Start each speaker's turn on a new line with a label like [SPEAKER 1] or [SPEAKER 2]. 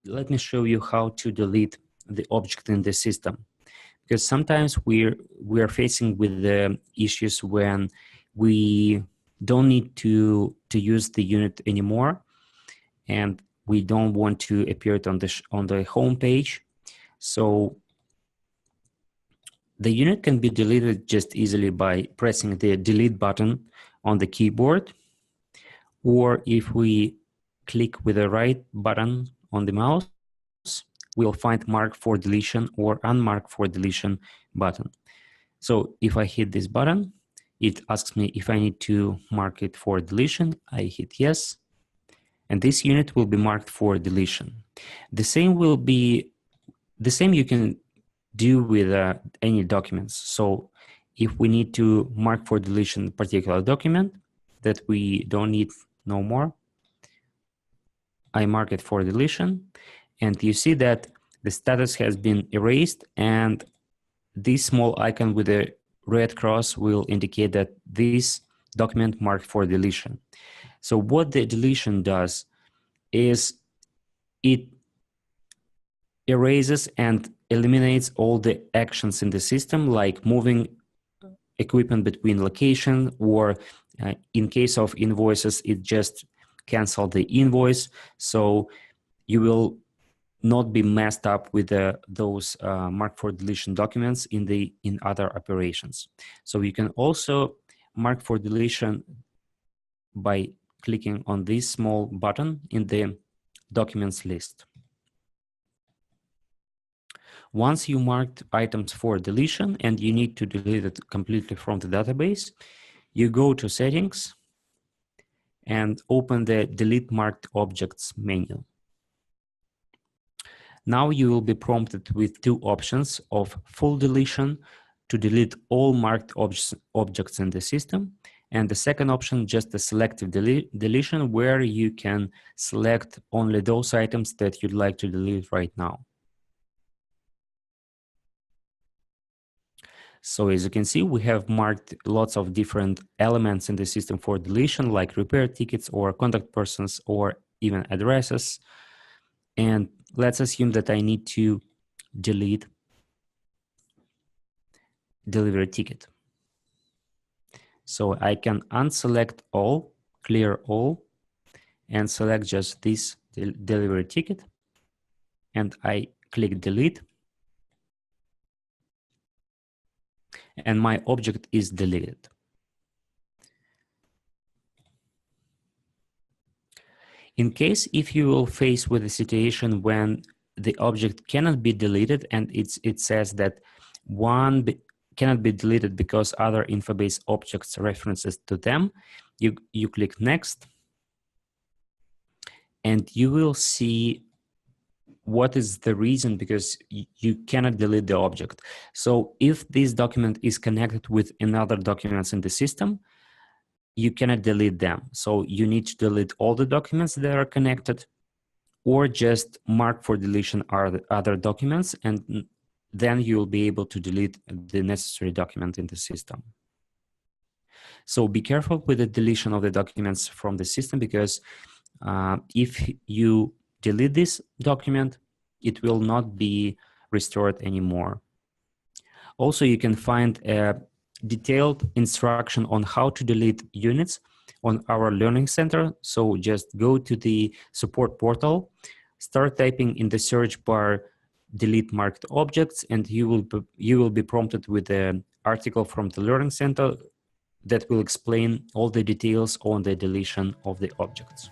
[SPEAKER 1] let me show you how to delete the object in the system. Because sometimes we're facing with the issues when we don't need to use the unit anymore, and we don't want to appear it on the home page. So the unit can be deleted just easily by pressing the delete button on the keyboard, or if we click with the right button on the mouse, we'll find mark for deletion or unmarked for deletion button. So if I hit this button, it asks me if I need to mark it for deletion. I hit yes, and this unit will be marked for deletion. The same you can do with any documents. So if we need to mark for deletion a particular document that we don't need no more, I mark it for deletion, and you see that the status has been erased, and this small icon with a red cross will indicate that this document marked for deletion. So what the deletion does is it erases and eliminates all the actions in the system, like moving equipment between location, or in case of invoices, it just cancel the invoice. So you will not be messed up with those mark for deletion documents in other operations. So you can also mark for deletion by clicking on this small button in the documents list. Once you marked items for deletion and you need to delete it completely from the database, you go to settings and open the delete marked objects menu. Now you will be prompted with two options of full deletion to delete all marked objects in the system, and the second option, just a selective deletion, where you can select only those items that you'd like to delete right now. So as you can see, we have marked lots of different elements in the system for deletion, like repair tickets or contact persons or even addresses. And let's assume that I need to delete delivery ticket. So I can unselect all, clear all, and select just this delivery ticket. And I click delete. And my object is deleted. In case if you will face with a situation when the object cannot be deleted and it says that one cannot be deleted because other infobase objects references to them, you click next, and you will see what is the reason because you cannot delete the object. So if this document is connected with another documents in the system, you cannot delete them. So you need to delete all the documents that are connected, or just mark for deletion other documents, and then you'll be able to delete the necessary document in the system. So be careful with the deletion of the documents from the system, because if you delete this document, it will not be restored anymore. Also, you can find a detailed instruction on how to delete units on our Learning Center. So just go to the support portal, start typing in the search bar delete marked objects, and you will be prompted with an article from the Learning Center that will explain all the details on the deletion of the objects.